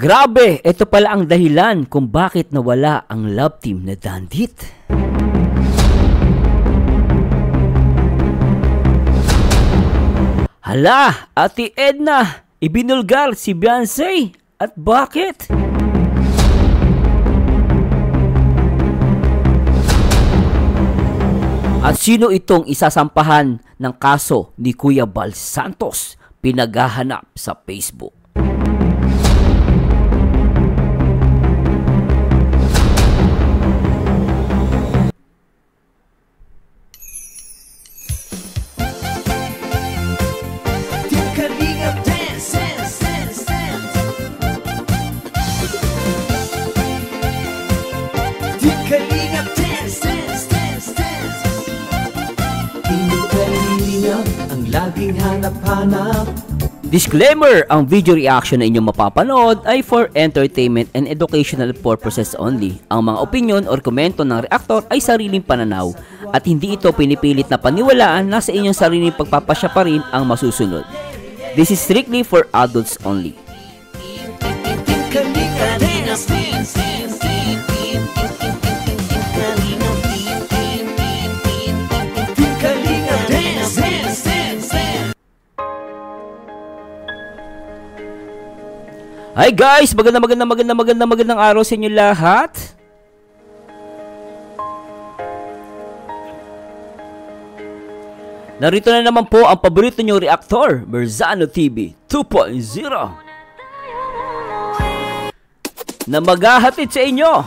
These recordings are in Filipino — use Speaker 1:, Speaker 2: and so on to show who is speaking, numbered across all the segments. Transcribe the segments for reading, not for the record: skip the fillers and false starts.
Speaker 1: Grabe, ito pala ang dahilan kung bakit nawala ang love team na Dandit. Hala, Ate Edna, ibinulgar si Beyonce. At bakit? At sino itong isasampahan ng kaso ni Kuya Bal Santos? Pinaghahanap sa Facebook. Disclaimer, ang video reaction na inyong mapapanood ay for entertainment and educational purposes only. Ang mga opinion or komento ng reactor ay sariling pananaw at hindi ito pinipilit na paniwalaan na sa inyong sariling pagpapasya pa rin ang masusunod. This is strictly for adults only. Hi guys! Magandang araw sa inyo lahat. Narito na naman po ang paborito nyo reactor, Merzano TV 2.0, na maghahatid sa inyo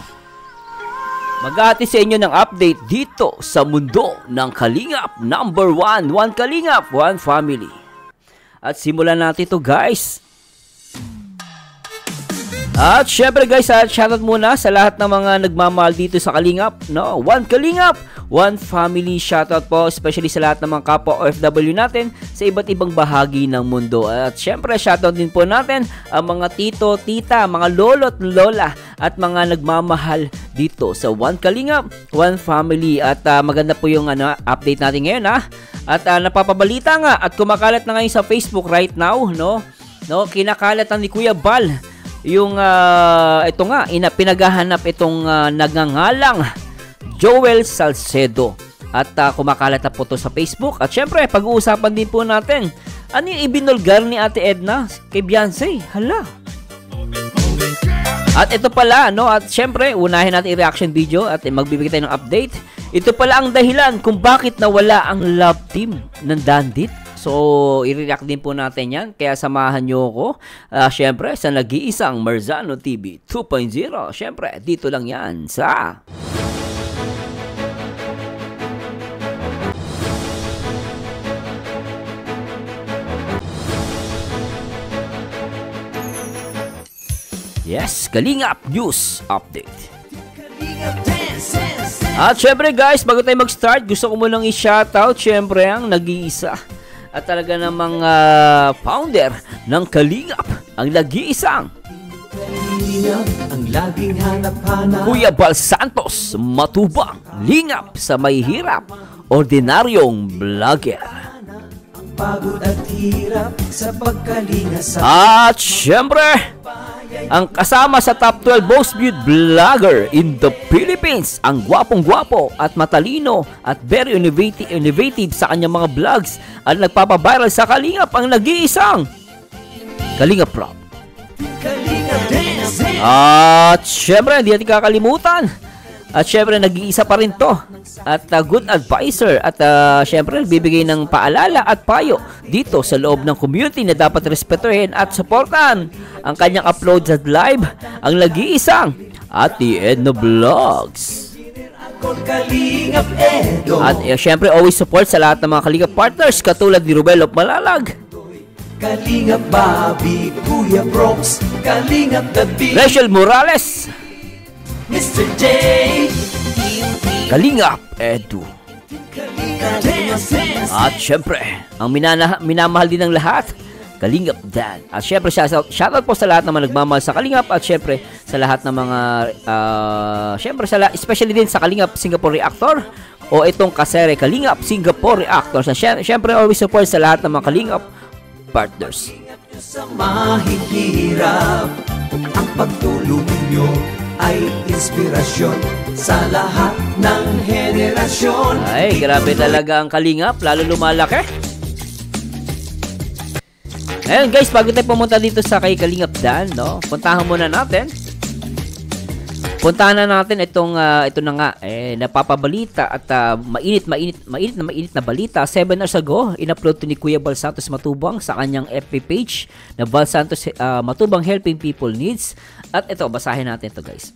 Speaker 1: ng update dito sa mundo ng Kalingap number 1, One Kalingap, One Family. At simulan natin ito guys. At syempre guys, shoutout muna sa lahat ng mga nagmamahal dito sa Kalingap, no? One Kalingap, One Family, shoutout po especially sa lahat ng mga kapwa OFW natin sa iba't ibang bahagi ng mundo. At syempre shoutout din po natin ang mga tito, tita, mga lolo't lola at mga nagmamahal dito sa One Kalingap, One Family. At maganda po yung update natin ngayon At napapabalita nga at kumakalat na ngayon sa Facebook right now, no? Kinakalat ni Kuya Bal yung ito nga, pinaghahanap itong nagngangalang Joel Salcedo. At kumakalat na po ito sa Facebook. At syempre, pag-uusapan din po natin, ano yung ibinulgar ni Ate Edna kay Beyonce? Hala. At ito pala, no? At syempre, unahin natin i-reaction video at magbibigay tayo ng update. Ito pala ang dahilan kung bakit nawala ang love team ng Dandit. So, i-react din po natin yan. Kaya samahan nyo ako, syempre, sa nag-iisang Merzano TV 2.0. Syempre, dito lang yan sa... Yes, Kalingap News Update. At syempre guys, bago tayo mag-start, gusto ko munang i-shoutout syempre ang nag-iisa at talaga namang founder ng Kalingap, ang nag-iisang Kuya Bal Santos, matubang lingap sa may hirap, ordinaryong vlogger. At syempre, ang kasama sa top 12 most viewed vlogger in the Philippines, ang gwapong-gwapo at matalino at very innovative sa kanyang mga vlogs at nagpapaviral sa Kalingap, ang nag-iisang Kalingap Rob. At syempre, hindi natin kakalimutan. At syempre, nag-iisa pa rin to. At good advisor. At syempre, bibigay ng paalala at payo dito sa loob ng community na dapat respetuhin at supportan ang kanyang uploads at live, ang nag-iisang Ate Edna Vlogs. At syempre, always support sa lahat ng mga Kalingap partners katulad ni Rubel of Malalag, Kalingap Bobby, Kuya Bronx, Kalingap David, Rachel Morales, Mr. J, Kalingap Edu. At syempre, ang minamahal din ng lahat, Kalingap Dan. At syempre, shoutout po sa lahat ng mga nagmamahal sa Kalingap. At syempre, sa lahat ng mga syempre, especially din sa Kalingap Singapore Reactor o itong kasere Kalingap Singapore Reactor. Syempre, always support sa lahat ng mga Kalingap partners. Sa mahihirap, ang
Speaker 2: pagtulong nyo ay inspirasyon sa lahat ng henerasyon.
Speaker 1: Ay, grabe talaga ang Kalingap, lalo lumalaki. Ayun guys, bago tayo pumunta dito sa kay Kalingap Dan, no? Puntahan muna natin. Puntahan na natin itong ito na nga napapabalita at mainit na balita. 7 hours ago, in-upload to ni Kuya Bal Santos Matubang sa kanyang FB page na Bal Santos Matubang Helping People Needs. At ito, basahin natin ito guys.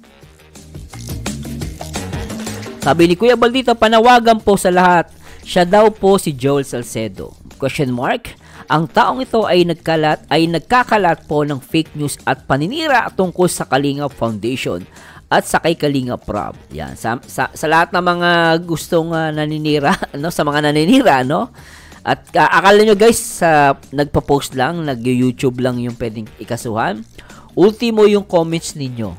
Speaker 1: Sabi ni Kuya Bal dito, panawagan po sa lahat. Siya daw po si Joel Salcedo. Question mark? Ang taong ito ay nagkakalat po ng fake news at paninira tungkol sa Kalingap Foundation at sa kay Kalingap Rob. Yan, sa lahat ng mga gustong naninira, no, sa mga naninira, no? At akala nyo guys, nagpo-post lang, nag-YouTube lang yung pwedeng ikasuhan. Ultimo yung comments ninyo.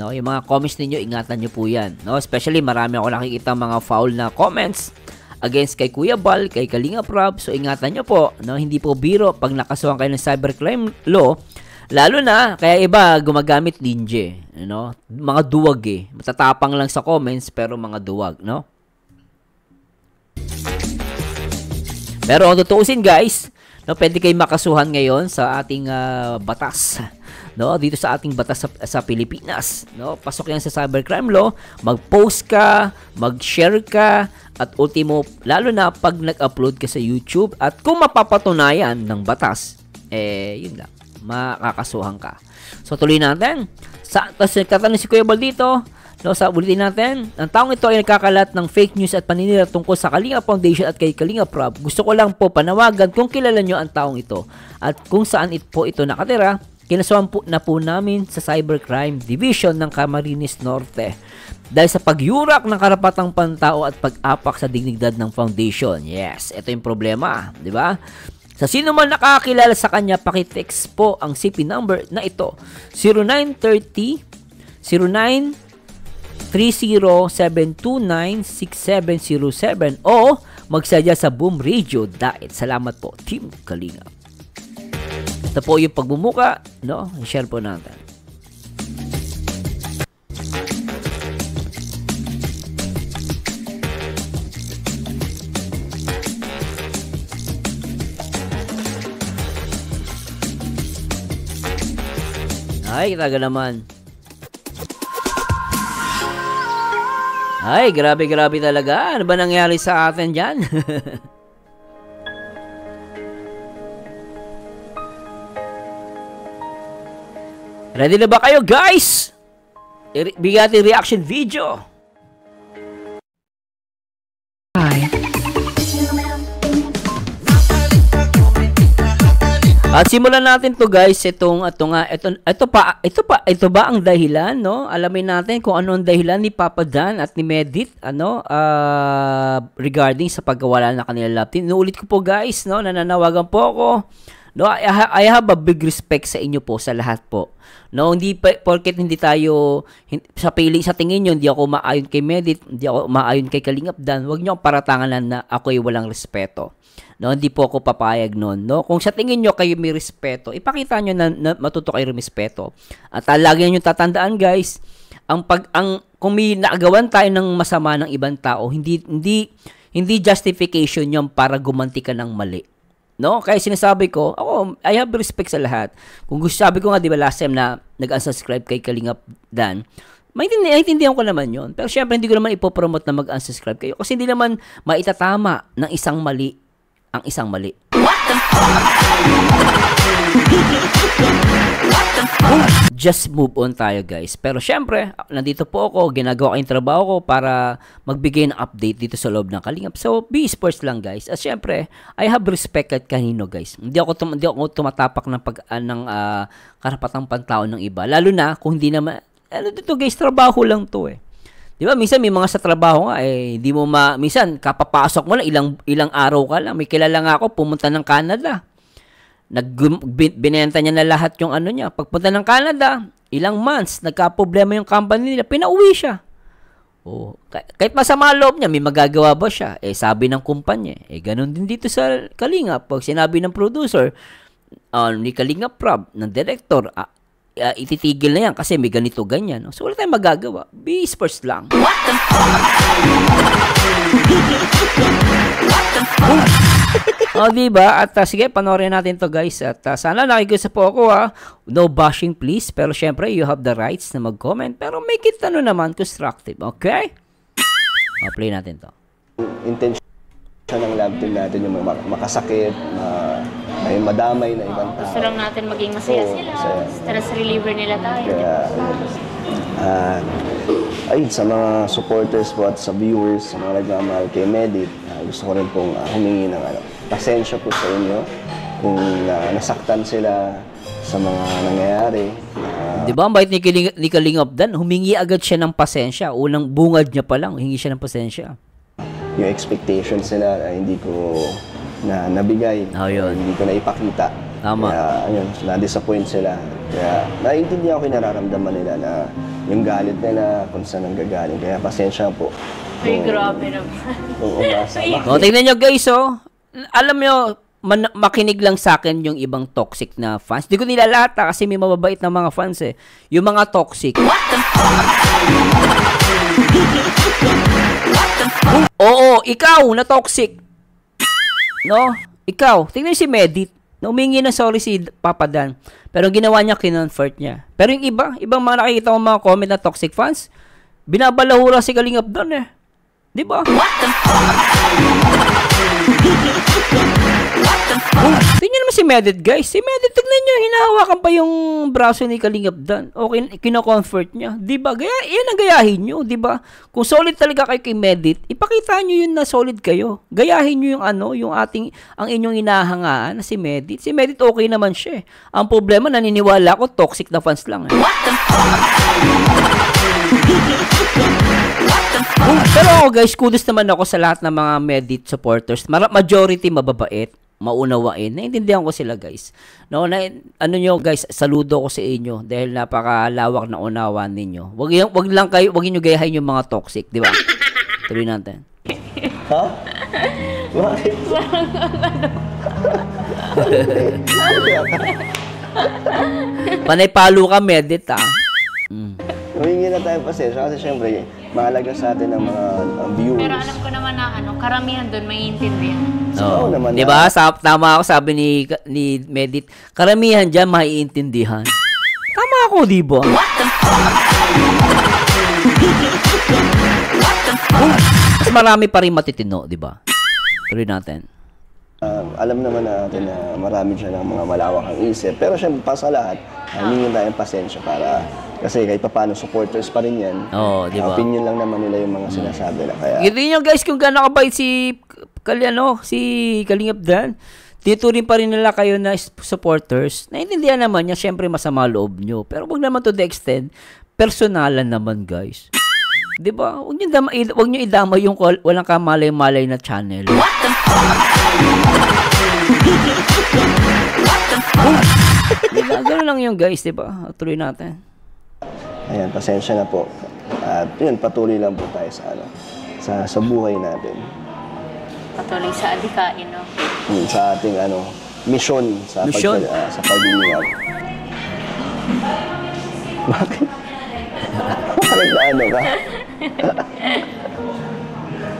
Speaker 1: No, yung mga comments ninyo, ingatan nyo po yan. No? Especially marami ako nakikita mga foul na comments against kay Kuya Bal, kay Kalingap Rob. So ingatan nyo po, no? Hindi po biro pag nakasuhan kayo ng cybercrime law, lalo na kaya iba gumagamit linje, no? Mga duwag matatapang lang sa comments pero mga duwag, no? Pero kung tutuusin guys, no, pwede kayo makasuhan ngayon sa ating batas, no? Dito sa ating batas sa Pilipinas, no? Pasok yan sa cybercrime law, mag-post ka, mag-share ka, at ultimo, lalo na pag nag-upload ka sa YouTube at kung mapapatunayan ng batas, yun lang, makakasuhan ka. So, tuloy natin. Tapos, nagtatanong si Kuya Bal dito, no, sa ulitin natin, ang taong ito ay nagkakalat ng fake news at paninira tungkol sa Kalingap Foundation at kay Kalingap Rob. Gusto ko lang po panawagan kung kilala nyo ang taong ito at kung saan po ito nakatira. Kinasuhan po na po namin sa Cybercrime Division ng Camarines Norte dahil sa pagyurak ng karapatang pantao at pag-apak sa dignidad ng foundation. Yes, ito yung problema, di ba? Sa sino man nakakilala sa kanya, pakitext po ang CP number na ito, 0930-729-6707 o magsadya sa Boom Radio Diet. Salamat po, Team Kalingap. Ito po yung pagbumuka, no? I-share po natin. Ay, talaga naman. Ay, grabe talaga. Ano ba nangyari sa atin dyan? Ready na ba kayo, guys? Bigati reaction video. At simulan natin to guys, ito ba ang dahilan, no? Alamin natin kung ano ang dahilan ni Papa Dan at ni Medit, regarding sa pagkawala ng kanila love team. Inuulit ko po guys, no? Nananawagan po ako. No, I have a big respect sa inyo po, sa lahat po. No, hindi porket hindi tayo sa tingin niyo hindi ako maayon kay Medit, hindi ako maayon kay Kalingap Dan, wag niyo akong paratangan na ako ay walang respeto. No, hindi po ako papayag noon, no? Kung sa tingin niyo kayo may respeto, ipakita niyo na matuto kayo respeto. At lagi niyo tatandaan, guys, kung may naagawan tayo ng masama ng ibang tao, hindi justification 'yon para gumanti ka ng mali. No? Kaya sinasabi ko, I have respect sa lahat. Kung gusto, sabi ko nga, di ba, last time na nag-unsubscribe kay Kalingap Dan, maintindihan ko naman yon. Pero syempre, hindi ko naman ipopromote na mag-unsubscribe kayo kasi hindi naman maitatama ng isang mali ang isang mali. What the fuck? Just move on tayo guys. Pero syempre, nandito po ako, ginagawa ko yung trabaho ko para magbigay ng update dito sa loob ng Kalingap. So, be sports lang guys. At syempre, I have respect at kanino guys. Hindi ako tumatapak ng karapatang pantao ng iba. Lalo na kung hindi naman, dito guys, trabaho lang to eh. Di ba, minsan may mga sa trabaho nga di mo minsan kapapasok mo lang, ilang araw ka lang. May kilala nga ako, pumunta ng Canada. Binenta niya na lahat yung niya. Pagpunta ng Canada, ilang months, nagka-problema yung company nila, pinauwi siya. Kahit masama loob niya, may magagawa ba siya? Sabi ng kumpanya. Ganun din dito sa Kalingap. Pag sinabi ng producer, ni Kalingap Rob, ng director, ititigil na yan kasi may ganito ganyan. No? So wala tayong magagawa. Be sports lang. Diba? At sige, panoorin natin to guys. At sana nakikisa po ako No bashing please. Pero syempre, you have the rights na mag-comment. Pero make it naman constructive. Okay? Play natin to.
Speaker 3: Intention ng lab team natin yung makasakit, may madamay na ibang tao.
Speaker 4: Gusto lang natin maging masaya sila. Stress reliever nila tayo.
Speaker 3: Kaya, sa mga supporters po at sa viewers, sa mga nagmamahal kay Medit, gusto ko rin pong humingi ng pasensya po sa inyo kung nasaktan sila sa mga nangyayari.
Speaker 1: Di ba, ang bait ni Kalingap Dan, humingi agad siya ng pasensya. Unang bungad niya pa lang, humingi siya ng pasensya.
Speaker 3: Yung expectations nila hindi ko nabigay, hindi ko naipakita.
Speaker 1: Tama.
Speaker 3: Kaya, na-disappoint sila. Kaya, naiintindihan ko yung nararamdaman nila na yung galit nila, kung saan ang gagaling. Kaya, pasensya po.
Speaker 4: Ay, grabe naman.
Speaker 1: Tingnan nyo guys, alam nyo, makinig lang sa akin yung ibang toxic na fans. Di ko nila lahat kasi may mababait na mga fans eh. Yung mga toxic. Oo, ikaw na toxic. No? Ikaw. Tingnan si Medit. Humingi na sorry si Papa Dan. Pero ginawa niya, kinonvert niya. Pero yung ibang mga nakikita ko mga comment na toxic fans, binabalahura si Kalingap Dan eh. Di ba? Tingnan naman si Medit guys. Si Medit, tignan nyo, hinahawakan pa yung braso ni Kalingap Dan. Okay, kino-comfort niya. Diba? Yan ang gayahin nyo, diba? Kung solid talaga kayo kay Medit, ipakita nyo yun na solid kayo. Gayahin nyo yung ang inyong inahangaan na si Medit. Si Medit okay naman siya eh. Ang problema, naniniwala ko, toxic na fans lang eh. Pero guys, kudos naman ako sa lahat ng mga Medit supporters. Majority mababait, maunawain. Naintindihan ko sila guys. No, nyo guys, saludo ko sa inyo dahil napakalawak na unawan ninyo. Wag niyo gayahin yung mga toxic, di ba? Tuloy natin.
Speaker 3: Ha? Bakit?
Speaker 1: Panay palo ka, Medit
Speaker 3: Humingi na tayo pasensya kasi syempre, mahalaga sa atin ang mga viewers.
Speaker 4: Pero alam ko naman na karamihan doon may intindihan.
Speaker 3: Oo naman.
Speaker 1: Di ba? Tama ako, sabi ni Medit, karamihan dyan maiintindihan. Tama ako, di ba? Mas marami pa rin matitino, di ba? Tuloy natin.
Speaker 3: Alam naman natin na marami siya ng mga malawak ang isip. Pero syempre, pa sa lahat, hingin tayong pasensya para kasi kahit pa paano supporters pa rin yan.
Speaker 1: Oo, di ba?
Speaker 3: Opinion lang naman nila yung mga sinasabi na kaya.
Speaker 1: Gito nyo guys kung gaano kabait si Kalingap Dan. Dito rin pa rin nila kayo na supporters. Naintindihan naman niya, syempre masama loob nyo. Pero wag naman to the extent, personalan naman guys. Di ba? Wag nyo idama yung walang kamalay-malay na channel. Diba? Gano'n lang yung guys, diba? Tuloy natin.
Speaker 3: Ayan, pasensya na po. At yun, patuloy lang po tayo sa buhay natin.
Speaker 4: Patuloy sa adikain, no?
Speaker 3: Sa ating mission sa paglilingap. Bakit? Bakit na ka?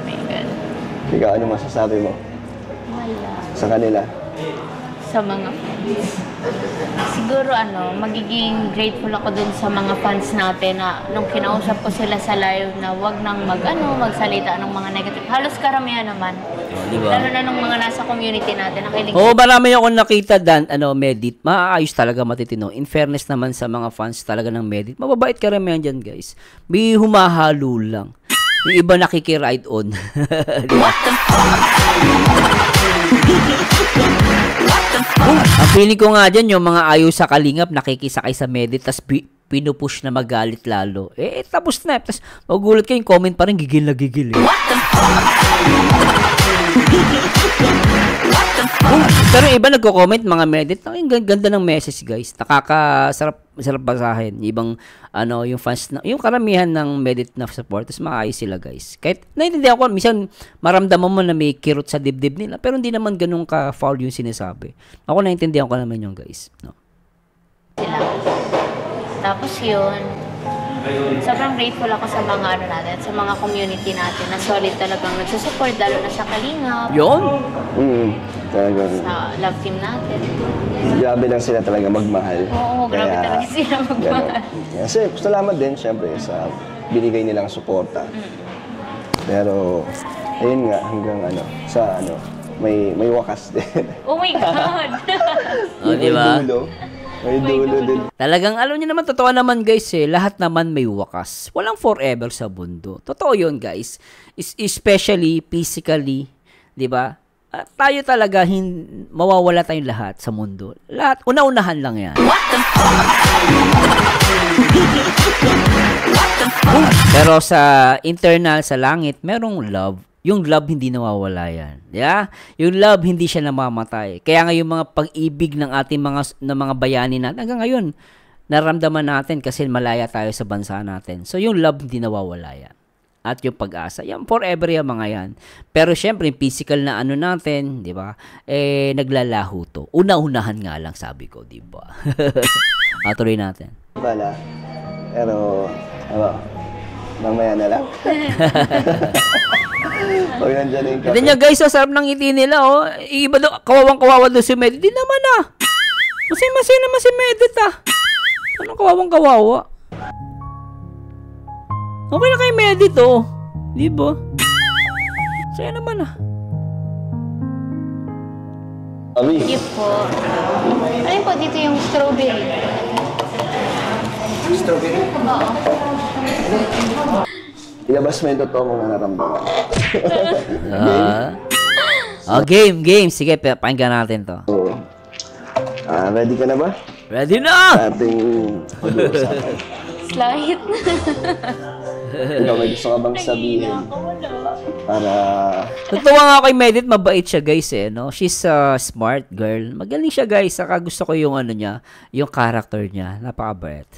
Speaker 4: My God.
Speaker 3: Ikaw, ano masasabi mo?
Speaker 4: Wala.
Speaker 3: Sa kanila?
Speaker 4: Sa mga fans. Siguro magiging grateful ako dun sa mga fans natin na nung kinausap ko sila sa live na wag nang magsalita ng mga negative. Halos karamihan naman.
Speaker 1: Diba?
Speaker 4: Lalo na nung mga nasa community natin nakilig.
Speaker 1: Marami akong nakita Medit. Maayos talaga matitino. In fairness naman sa mga fans talaga ng Medit. Mababait karamihan dyan guys. May humahalo lang. Yung iba nakikiride on. Diba? Ang feeling ko nga dyan, yung mga ayaw sa Kalingap, nakikisakay sa Medit, tas pinupush na magalit lalo. Tapos na. Tapos magugulat kayo, yung comment pa rin, gigil na gigil. Pero iba nagko-comment, mga Medit, ang ganda ng message guys. Nakakasarap basahin. Ibang, yung fans, yung karamihan ng Medit na supporters, maayos sila guys. Kahit, naintindihan ko, minsan maramdaman mo na may kirot sa dibdib nila, pero hindi naman ganun ka-foul yung sinasabi. Ako naintindihan ko naman yung guys. No?
Speaker 4: Tapos yun, sobrang grateful ako sa mga ano natin, sa mga community natin na solid talagang nagsusupport, lalo na sa Kalingap,
Speaker 1: Yun.
Speaker 3: Talagang,
Speaker 4: sa love team natin.
Speaker 3: grabe lang sila talaga magmahal.
Speaker 4: Oo, grabe
Speaker 3: Kaya,
Speaker 4: talaga sila magmahal.
Speaker 3: ganun. Kasi salamat din, syempre, sa binigay nilang suporta. Pero, ayun nga, hanggang may wakas din.
Speaker 4: Oh my God!
Speaker 1: O, di ba?
Speaker 3: May dulo din.
Speaker 1: Talagang alam niyo naman, totoo naman guys lahat naman may wakas. Walang forever sa mundo. Totoo yun guys. Especially physically, di ba? Tayo talaga, mawawala tayong lahat sa mundo. Lahat, una-unahan lang yan. Pero sa internal, sa langit, merong love. Yung love hindi nawawala yan. Yeah? Yung love hindi siya namamatay. Kaya nga yung mga pag-ibig ng ating mga bayani natin, hanggang ngayon, naramdaman natin kasi malaya tayo sa bansa natin. So yung love hindi nawawala yan. At yung pag-asa, yan, forever yung mga yan. Pero syempre, yung physical na ano natin, di ba, naglalaho to. Una-unahan nga lang, sabi ko, di ba? Tuloy natin.
Speaker 3: Wala. Pero, mamaya na lang. Pag nandiyan na yung
Speaker 1: Ito nyo guys, sarap ng ngiti nila, oh. Iba doon, kawawang-kawawa doon si Medit. Di naman, ah. Masay-masay naman si Medit, ah. Anong kawawang-kawawa? Okay na kay Medit, oh. Di ba? Saya naman, ah.
Speaker 3: Abi.
Speaker 4: Yun po. Ano po dito yung strawberry?
Speaker 3: Strawberry?
Speaker 4: Oo.
Speaker 3: Ilabas mo yung totoo mong nararamdaman.
Speaker 1: Game. Sige, pakinggan natin to.
Speaker 3: So, ready ka na ba?
Speaker 1: Ready na!
Speaker 3: Ating pag-uusapan.
Speaker 4: Slide.
Speaker 3: Ikaw, may gusto ka bang sabihin? Para...
Speaker 1: Natuwa nga kay Medit, mabait siya guys no? She's a smart girl. Magaling siya guys, saka gusto ko yung ano niya, yung character niya. Napakabait.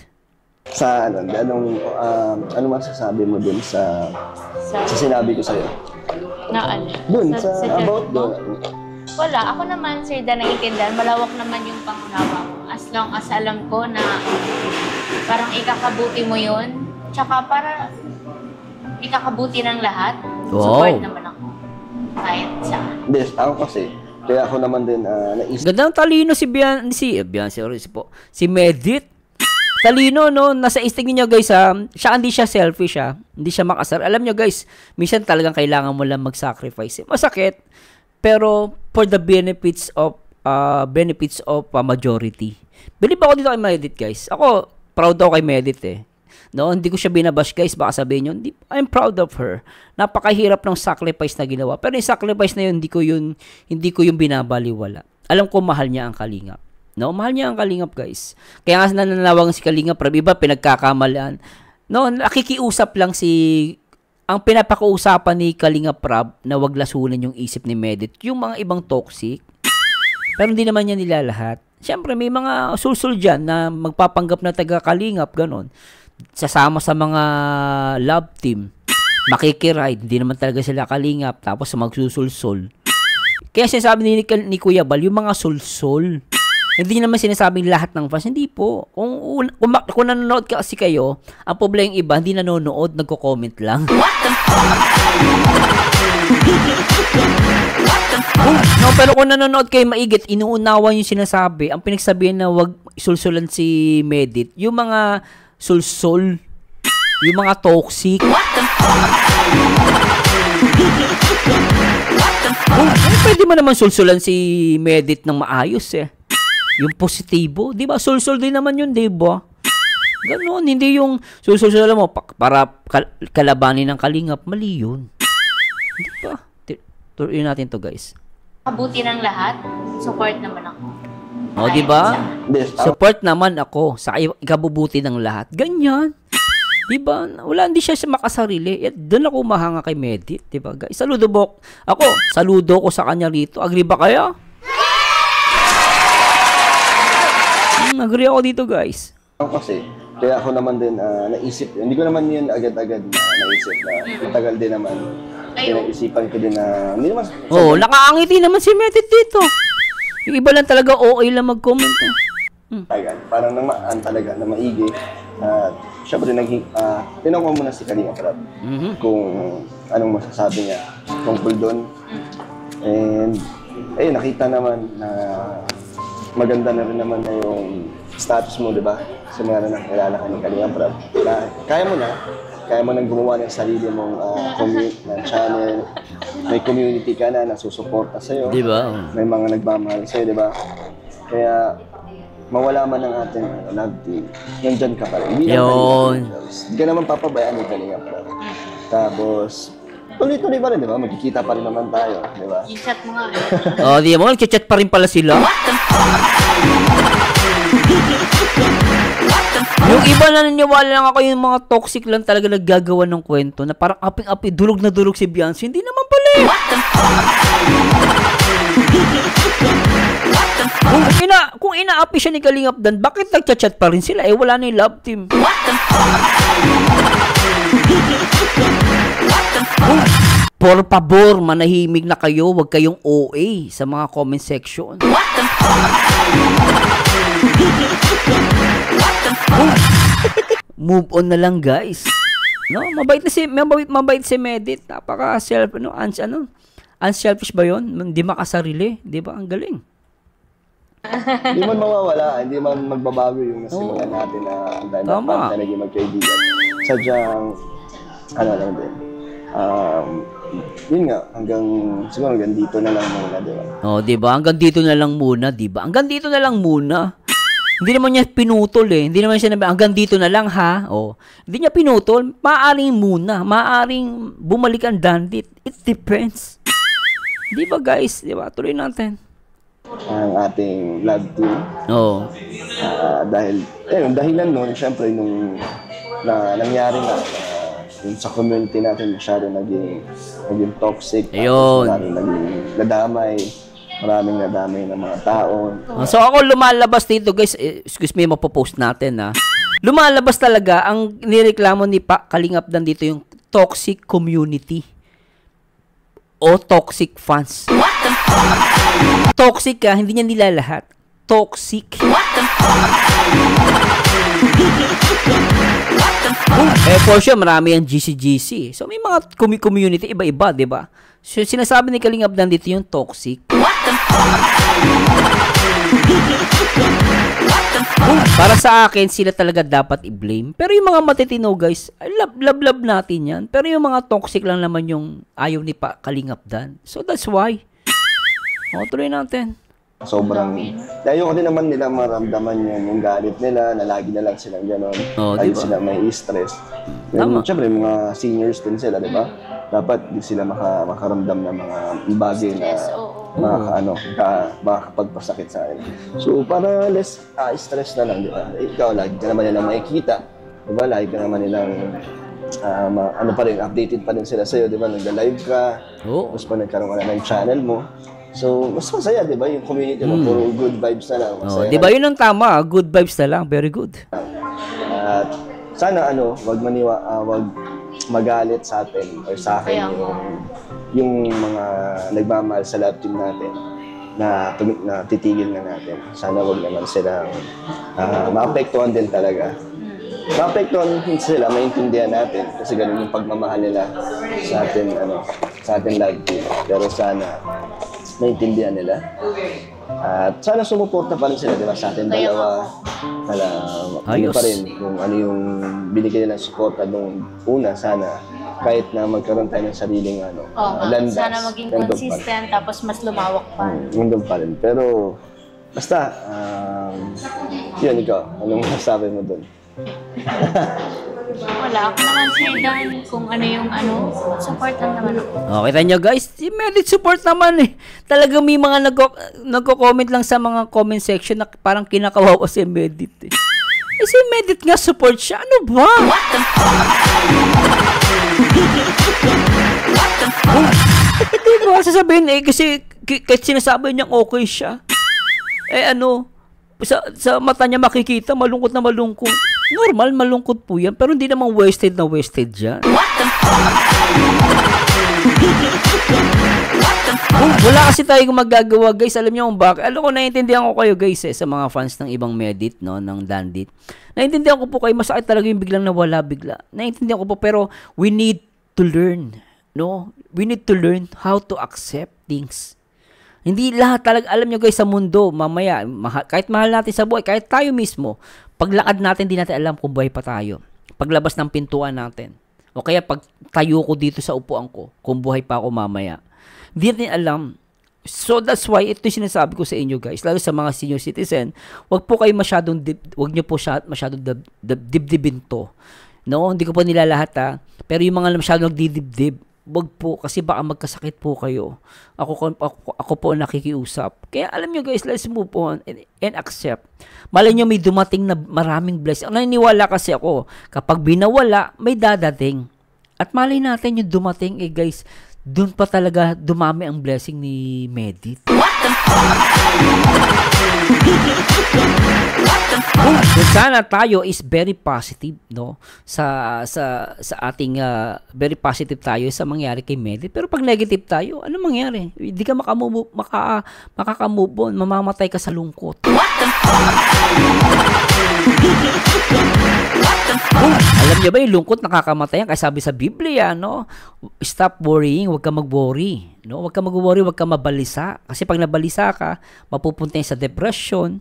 Speaker 3: Sa ano masasabi mo dun sa sinabi ko sa'yo?
Speaker 4: Na ano?
Speaker 3: Dun, sa about
Speaker 4: church mo?
Speaker 3: dun.
Speaker 4: Wala. Ako naman, Sir Dan, naiintindihan. Malawak naman yung pangunawa mo. As long as alam ko na parang ikakabuti mo yun. Tsaka para ikakabuti ng lahat.
Speaker 1: Wow.
Speaker 4: Support naman ako. Kahit saan.
Speaker 3: Hindi, ako kasi, kaya ako naman din naisip.
Speaker 1: Gandang talino si Medit. Talino, no? Nasa instinct niyo guys, ha? Hindi siya selfish, ha? Hindi siya makasar. Alam niyo guys, minsan talagang kailangan mo lang mag-sacrifice. Masakit, pero for the benefits of majority. Believe ako dito kay Medit, guys. Ako, proud ako kay Medit, eh. No, hindi ko siya binabash, guys. Baka sabihin niyo, I'm proud of her. Napakahirap ng sacrifice na ginawa. Pero yung sacrifice na yun, hindi ko yung binabaliwala. Alam ko mahal niya ang Kalingap. No, mahal niya ang Kalingap, guys. Kaya nga nananawagan si Kalingap, iba pinagkakamalan. No, nakikiusap lang ang pinapakausapan ni Kalingap Prab na wag lasunin yung isip ni Medit, yung mga ibang toxic. Pero hindi naman niya nila lahat. Siyempre, may mga sulsul dyan na magpapanggap na taga Kalingap, ganon. Sasama sa mga love team. Makikiride, hindi naman talaga sila Kalingap, tapos magsusulsol. Kaya sinasabi ni Kuya Bal, yung mga sulsol. Hindi naman sinasabing lahat ng fans. Hindi po. Kung nanonood kasi kayo, ang problema yung iba, hindi nanonood, nagko-comment lang. What the fuck? No, pero kung nanonood kayo maigit, inuunawan yung sinasabi. Ang pinagsabihan na wag sulsulan si Medit, yung mga sulsol, yung mga toxic. What the fuck? Pwede mo naman sulsulan si Medit ng maayos, eh. Yung positibo, di ba? Sulsul din naman yun, di ba? Ganon, hindi yung sulsul mo para kalabanin ng Kalingap. Mali yun. Di ba? Turuin natin to, guys.
Speaker 4: Kabuti ng lahat, support naman ako.
Speaker 1: O, di ba? Support naman ako sa ikabubuti ng lahat. Ganyan. Di ba? Hindi siya makasarili. Doon ako mahanga kay Medit, di ba, guys? Saludo ko sa kanya rito. Agree ba kayo? Agree ako dito, guys.
Speaker 3: Kasi, kaya ako naman din naisip. Hindi ko naman yun agad-agad naisip na matagal din naman. Pinaisipan ko din na, hindi naman.
Speaker 1: Nakaangiti naman si Medit dito. Yung iba lang talaga okay lang mag-comment, eh.
Speaker 3: Tagal. Parang namaan talaga na maigi. At syempre, tinanong ko muna si Kalinga Prab kung anong masasabi niya tungkol doon. And, nakita naman na maganda na rin naman na yung status mo, di ba? Kasi mga na nakilala ka ni Kalinga Prab. Kaya mo nang gumawa ng sarili mong ng channel. May community ka na nasusuporta sa'yo.
Speaker 1: Di ba?
Speaker 3: May mga nagmamahal sa'yo, di ba? Kaya, mawala man ang ating love team, nandyan ka pa rin. Hindi ka naman papabayaan ni Kalinga Prab. Tapos, tuloy-tuloy pa rin, di ba? Magkikita pa rin naman tayo, di ba?
Speaker 4: I-chat mo nga.
Speaker 1: Di mo, nag-chat pa rin pala sila. Yung iba na naniniwala lang ako yung mga toxic lang talaga naggagawa ng kwento na parang aping-api, dulog na dulog si Beyonce. Hindi naman pala eh. Kung ina-api siya ni Kalingap Dan, bakit nagchat-chat pa rin sila? Wala na yung love team. Por favor, manahimik na kayo. Huwag kayong OA sa mga comment section. Move on na lang, guys. No, mabait si Medit. Napaka unselfish ba 'yon? Hindi makasarili, 'di ba? Ang galing.
Speaker 3: Hindi man mawawala, hindi man magbabago yung nasimulan natin na ang dahil na naging magkaibigan. Sadyang lang din. Yun nga, siguro hanggang dito na lang muna, di ba?
Speaker 1: Di ba? Hanggang dito na lang muna, di ba? Hanggang dito na lang muna. Hindi naman niya pinutol eh. Hindi naman siya hanggang dito na lang ha. Hindi niya pinutol. Maaring muna. Maaring bumalik ang dandit. It depends. Di ba guys? Di ba? Tuloy natin.
Speaker 3: Ang ating love team. Dahil, dahilan nun, syempre, nung nangyari nga, yung sa community natin masyado naging toxic. Maraming naging nadamay ng mga tao.
Speaker 1: So ako lumalabas dito guys, excuse me, mapopost natin ha. Lumalabas talaga ang nireklamo ni Kalingap Dan dito yung toxic community o toxic fans. Toxic ka, hindi niya nilalahat. Toxic. For sure, marami yung GC. So, may mga community, iba-iba, di ba? So, sinasabi ni Kalingap Dan dito yung toxic. Para sa akin, sila talaga dapat i-blame. Pero yung mga matitino, guys, love natin yan. Pero yung mga toxic lang naman yung ayaw ni Kalingap Dan. So, that's why. Tuloy natin.
Speaker 3: Sobrang, ayoko din naman nila maramdaman yung galit nila, na lagi na lang silang gano'n. Lagi sila may stress. Siyempre, mga seniors din sila, di ba? Dapat di sila makaramdam ng mga bagay na makakapagpasakit sa akin. So, para less stress na lang, di ba? Ikaw, lagi ka naman nilang makikita. Di ba? Lagi ka naman nilang updated pa rin sila sa'yo, di ba? Nagda-live ka, tapos pa nagkaroon ka na ng channel mo. So, mas masaya, di ba? Yung community mo, puro good vibes na lang.
Speaker 1: Di ba? Yun ang tama. Good vibes na lang. Very good.
Speaker 3: At sana, wag magalit sa atin or sa akin yung mga nagmamahal sa love team natin na titigil na natin. Sana wag naman silang maapektuhan din talaga. Maapektuhan sila, maintindihan natin kasi ganun yung pagmamahal nila sa atin love team. Pero sana maintindihan nila. At sana sumuporta pa rin sila, di ba, sa atin dalawa. Ayos. Pa rin kung ano yung binigay nilang suporta nung una, sana kahit na magkaroon tayo ng sariling landas.
Speaker 4: Sana maging consistent, tapos mas lumawak pa.
Speaker 3: Nandun pa rin. Pero, basta, yun, ikaw, anong masasabi mo dun?
Speaker 4: Wala ako naman sa'yo dahil kung ano yung supportan naman ako.
Speaker 1: Kita nyo guys, si Medit support naman eh. Talagang may mga nagko-comment lang sa mga comment section na parang kinakawawa si Medit eh. Si Medit nga support siya, ano ba? Diba? Sasabihin kasi sinasabi niyang okay siya. Sa mata niya makikita, malungkot na malungkot. Normal, malungkot po yan. Pero hindi naman wasted na wasted dyan. Wala kasi tayong magagawa, guys. Alam niyo kung bakit? Alam ko, naiintindihan ko kayo, guys, sa mga fans ng ibang Medit, no, ng Dandit. Naiintindihan ko po kayo, masakit talaga yung biglang nawala bigla. Naiintindihan ko po, pero we need to learn, no? We need to learn how to accept things. Hindi lahat talaga, alam nyo guys, sa mundo, mamaya, kahit mahal natin sa buhay, kahit tayo mismo, paglakad natin, di natin alam kung buhay pa tayo. Paglabas ng pintuan natin. O kaya pag tayo ko dito sa upuan ko, kung buhay pa ako mamaya. Hindi natin alam. So that's why, ito yung sinasabi ko sa inyo guys, lalo sa mga senior citizen, wag po kayo masyadong, wag nyo po masyadong dibdibin to. No, hindi ko po nila lahat ha. Pero yung mga masyadong nagdidibdib, wag po, kasi baka magkasakit po kayo. Ako po nakikiusap. Kaya alam nyo guys, let's move on and accept. Malay nyo may dumating na maraming blessing. Naniniwala kasi ako, kapag binawala, may dadating. At malay natin yung dumating, guys, dun pa talaga dumami ang blessing ni Medit. What the fuck? Sana tayo is very positive, no, sa ating very positive tayo sa mangyari kay Medit. Pero pag negative tayo, ano mangyari? Hindi ka makakamove on, mamamatay ka sa lungkot. What the fuck? Alam niyo ba yung lungkot nakakamatay? Kaya sabi sa Biblia, no, stop worrying, huwag ka mag-worry, no, huwag ka mag-worry, huwag ka mabalisa. Kasi pag nabalisa ka, mapupunta sa depression.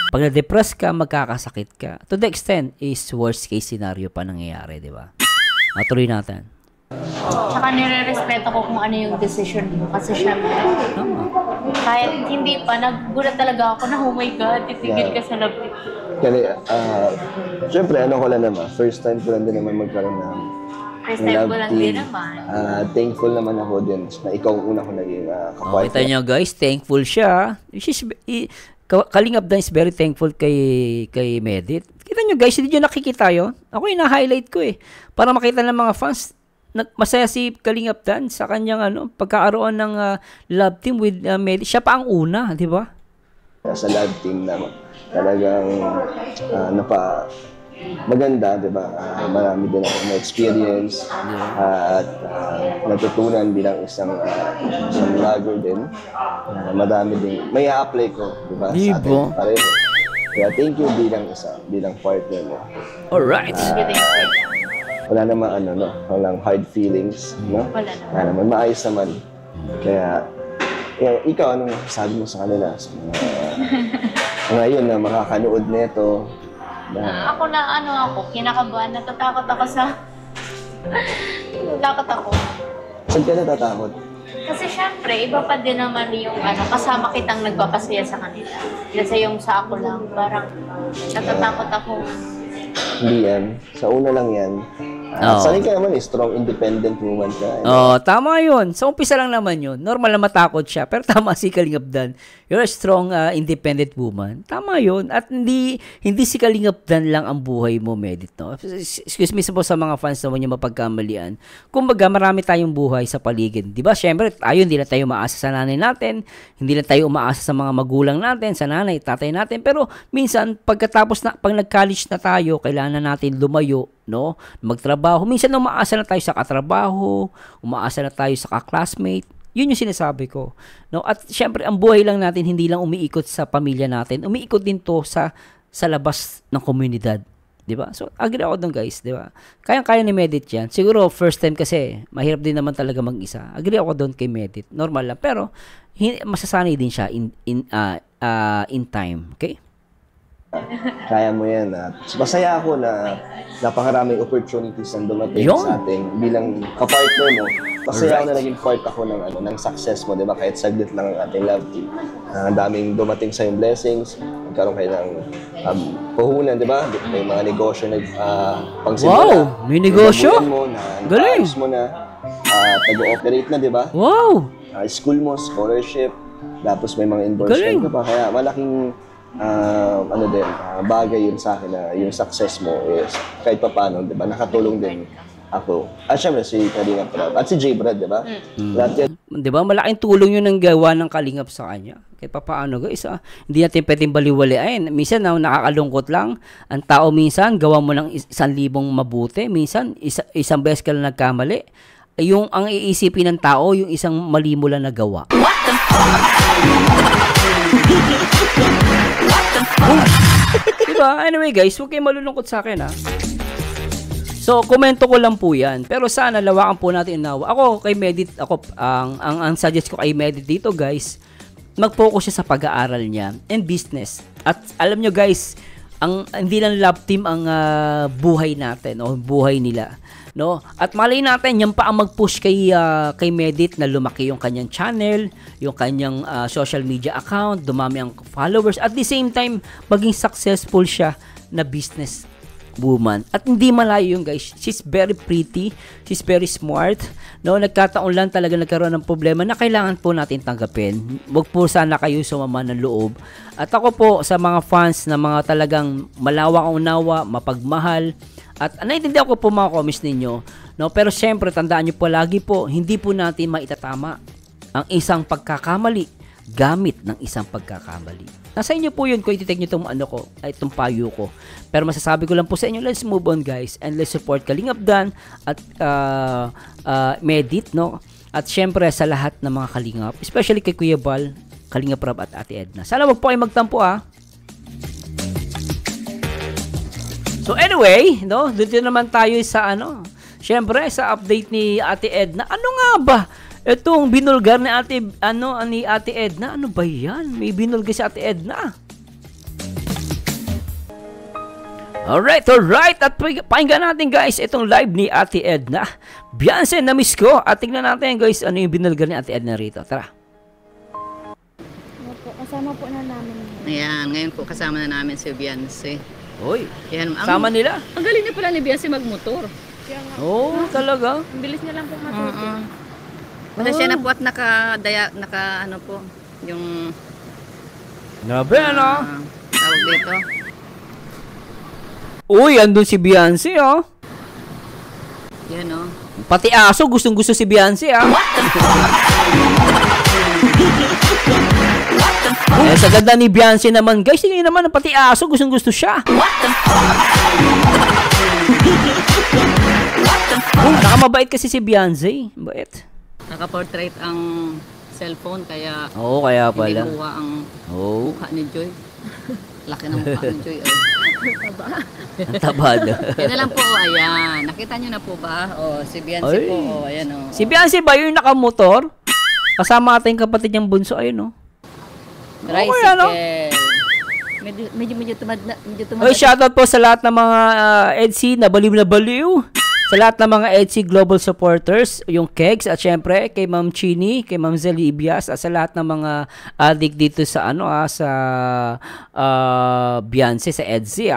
Speaker 1: Pag na-depress ka, magkakasakit ka. To the extent is worst case scenario pa nangyayari, di ba? Tuloy natin.
Speaker 4: Tsaka nire-respeto ko kung ano yung decision mo. Kasi syempre, kahit hindi pa, nagulat talaga ako na, oh my God, titigil ka sa love.
Speaker 3: Kasi, syempre, ano ko lang naman, first time ko lang din naman magkaroon ng
Speaker 4: first time ko lang din naman.
Speaker 3: Thankful naman ako din na ikaw ang una ko naging kapartner.
Speaker 1: Kita nyo guys, thankful siya. Kalingap Dan is very thankful kay Medit. Kita nyo guys, hindi nyo nakikita yun. Ako yung na-highlight ko para makita ng mga fans. Masaya si Kalingap Dan sa kanyang pagkakaroon ng love team with Medit. Siya pa ang una, di ba?
Speaker 3: Sa love team naman. Talagang maganda, di ba? Marami din ako na-experience at natutunan bilang isang vlogger din. Madami din. May a-apply ko, di ba? Sa atin pareho. Kaya thank you bilang partner mo.
Speaker 1: Alright.
Speaker 3: Wala naman walang hard feelings, no? Wala naman. Maayos naman. Kaya ikaw, anong sabi mo sa kanila? Ngayon na makakanood nito.
Speaker 4: Ako kinakabahan, natatakot ako natatakot ako.
Speaker 3: Saan ka natatakot?
Speaker 4: Kasi syempre, iba pa din naman yung kasama kitang nagpapasaya sa kanila. Kasi yung sa ako lang, parang natatakot ako.
Speaker 3: Hindi yan. Sa una lang yan. Sanay ka naman strong independent woman ka.
Speaker 1: Tama yun. Sa umpisa lang naman yun. Normal na matakot siya. Pero tama si Kalingap Dan. You're a strong independent woman. Tama yun. At hindi si Kalingap Dan lang ang buhay mo, Medit. No? Excuse me po sa mga fans naman yung mapagkamalian. Kumbaga, marami tayong buhay sa paligid. Diba? Siyempre, hindi na tayo umaasa sa nanay natin. Hindi na tayo umaasa sa mga magulang natin, sa nanay, tatay natin. Pero minsan, pag nag-college na tayo, kailangan natin lumayo, no? Magtrabaho. Minsan umaasa na tayo sa katrabaho, umaasa na tayo sa ka-classmate. Yun yung sinasabi ko, no? At syempre ang buhay lang natin hindi lang umiikot sa pamilya natin, umiikot din to sa labas ng komunidad, 'di ba? So agree ako doon, guys, 'di ba? Kaya ni Medit 'yan. Siguro first time kasi mahirap din naman talaga mag-isa. Agree ako doon kay Medit. Normal lang, pero masasanay din siya in time, okay?
Speaker 3: Kaya mo yan. Masaya ako na napakaraming opportunities na dumating sa ating bilang kapartner mo. Masaya ako na naging part ako ng success mo, di ba? Kahit saglit lang ang ating love team. Ang daming dumating sa yung blessings. Nagkaroon kayo ng puhunan, di ba? May mga negosyo na pangsimula.
Speaker 1: Wow! May negosyo?
Speaker 3: Galing! Mo na, tag-ooperate na, di ba?
Speaker 1: Wow!
Speaker 3: School mo, scholarship. Tapos may mga endorsement ka pa. Kaya malaking bagay yun sa akin na yung success mo is kahit pa paano, di ba, nakatulong din ako. At syempre si Kalingap Rab at si J. Brad, di ba?
Speaker 1: Di ba, malaking tulong yun ang gawa ng Kalingap sa kanya. Kahit pa paano, guys, hindi natin pwedeng baliwalain. Minsan, nakakalungkot lang. Ang tao minsan, gawa mo ng 1,000 mabuti. Minsan, isang beses ka lang nagkamali. Yung ang iisipin ng tao, yung isang mali mo lang nagawa. What the fuck? Diba? Anyway guys, huwag kayong malulungkot sa akin ha. So, komento ko lang po yan. Pero sana lawakan po natin inawa. Ako kay Medit, ang suggest ko kay Medit dito guys, mag-focus siya sa pag-aaral niya and business. At alam nyo guys, hindi lang love team ang buhay natin o buhay nila. No? At malay natin, yan pa ang mag-push kay Medit na lumaki yung kanyang channel, yung kanyang social media account, dumami ang followers. At the same time, maging successful siya na business woman. At hindi malayo yung guys. She's very pretty. She's very smart. No, nagkataon lang talaga nagkaroon ng problema na kailangan po natin tanggapin. Huwag po sana kayo sumama ng loob. At ako po sa mga fans na mga talagang malawak ang unawa, mapagmahal. At naiintindihan ko po mga comments ninyo. No, pero syempre tandaan niyo po lagi po, hindi po natin maitatama ang isang pagkakamali gamit ng isang pagkakamali. Nasa inyo po yun kung iti-take nyo itong payo ko. Pero masasabi ko lang po sa inyo, let's move on guys. And let's support Kalingap Dan at Medit, no? At syempre sa lahat ng mga Kalingap, especially kay Kuya Bal, Kalingap Rab at Ate Edna. Sana wag po kayo magtampo So anyway, no? Dito naman tayo sa syempre sa update ni Ate Edna. Ano nga ba? Itong binulgar ni Ate Edna, ano ba yan? May binulgar si Ate Edna. Alright. At pakinggan natin guys, itong live ni Ate Edna. Beyonce, na-miss ko. At tingnan natin guys, ano yung binulgar ni Ate Edna rito. Tara.
Speaker 4: Kasama po na namin.
Speaker 5: Ayan, ngayon po kasama na namin si Beyonce.
Speaker 1: Oy,
Speaker 5: ayan,
Speaker 1: kasama nila.
Speaker 5: Ang galing niya pala ni Beyonce magmotor.
Speaker 1: Talaga?
Speaker 4: Ang bilis niya lang po matuto.
Speaker 5: Siya na po at naka po, yung
Speaker 1: Nabe,
Speaker 5: tawag dito.
Speaker 1: Uy, andun si Beyonce,
Speaker 5: Yan,
Speaker 1: Pati aso, gustong-gusto si Beyonce, sa ganda ni Beyonce naman, guys, tingnan naman, pati aso, gustong-gusto siya. Nakamabait kasi si Beyonce. Bait.
Speaker 5: Naka-portrait ang cellphone, kaya
Speaker 1: kaya pala.
Speaker 5: hindi buha ang mukha ni Joy. Laki ng mukha ni Joy.
Speaker 1: Ang tabado.
Speaker 5: Yan na lang po, ayan. Nakita nyo na po ba? Si Beyonce po, ayan
Speaker 1: Si Beyonce ba yung nakamotor? Kasama ating kapatid niyang bunso, ayun,
Speaker 5: Tricycle. Medyo tumad na.
Speaker 1: Oy, shoutout po sa lahat ng mga EDC na baliw. Sa lahat ng mga EDC Global supporters, yung Kegs, at syempre kay Ma'am Chini, kay Ma'am Zelibias, at sa lahat ng mga addict dito sa sa Beyonce, sa EDC,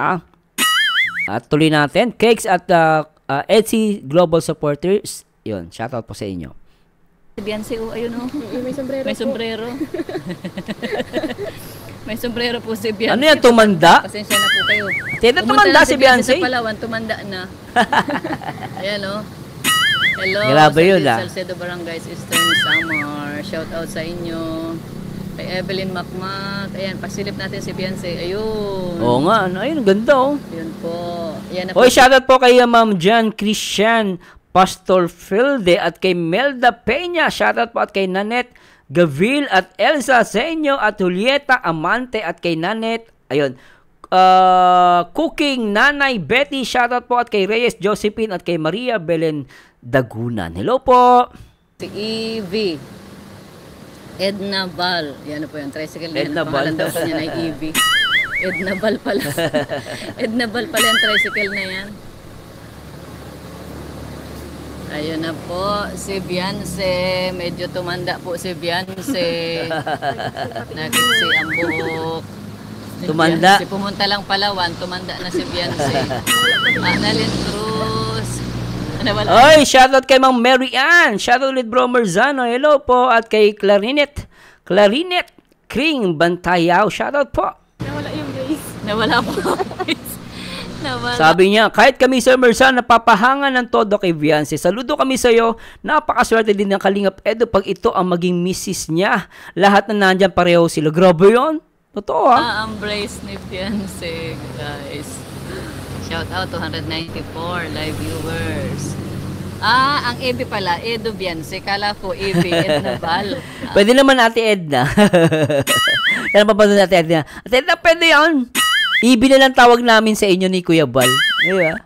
Speaker 1: At tuloy natin, Kegs at EDC Global supporters, yun, shoutout po sa inyo.
Speaker 5: Si Beyonce, ayun may sombrero. May sombrero. May sombrero po si Beyonce.
Speaker 1: Ano yan, tumanda?
Speaker 5: Pasensya na po kayo.
Speaker 1: Tumanda si Beyonce?
Speaker 5: Sa Palawan, tumanda na. Ayan Hello.
Speaker 1: Grabe yun
Speaker 5: Salcedo Barangays, Eastern Samar. Shout out sa inyo. Kay Evelyn Macmac. Ayan, pasilip natin si Beyonce. Ayun.
Speaker 1: Oo nga, ayun, ganda
Speaker 5: Yun po. Ayan na
Speaker 1: po. Oy, shoutout po kay Ma'am Jan Christian Pastor Filde at kay Melda Peña. Shoutout po at kay Nanette Gavil at Elsa Senyo at Julieta Amante at kay Nanette. Ayun. Cooking Nanay Betty. Shoutout po at kay Reyes Josephine at kay Maria Belen Dagunan. Hello po.
Speaker 5: Si Evie. Edna Val. Yan po yung tricycle na yan.
Speaker 1: Edna Val.
Speaker 5: Pangalan daw po niya na Evie. Edna Val pala. Edna Val pala yung tricycle na yan. Ayun na po, si Beyonce. Medyo tumanda po si Beyonce. Nakiksi ang buhok.
Speaker 1: Tumanda.
Speaker 5: Si pumunta lang Palawan, tumanda na si Beyonce. Annalyn Cruz.
Speaker 1: Oy, shoutout kay Mang Mary Ann. Shoutout ulit Bro Merzano. Hello po. At kay Clarinet Kring Bantayaw. Shoutout po.
Speaker 4: Nawala yung guys.
Speaker 5: Nawala po guys.
Speaker 1: Sabi niya, kahit kami Sir Merzan, napapahangan ng todo kay Beyonce. Saludo kami sa iyo. Napakaswerte din ng Kalingap Edo pag ito ang maging misis niya. Lahat na nandyan pareho sila. Grabe yun. Totoo
Speaker 5: Embrace ni Beyonce, guys. Shout out to 194 live viewers. Ang Ebi pala, Edo Beyonce. Kala ko Ebi, Edna Val.
Speaker 1: Pwede naman Ate Edna. Kaya papadun Ate Edna. Ate Edna, pwede yan. Evie na lang tawag namin sa inyo ni Kuya Bal. Diba?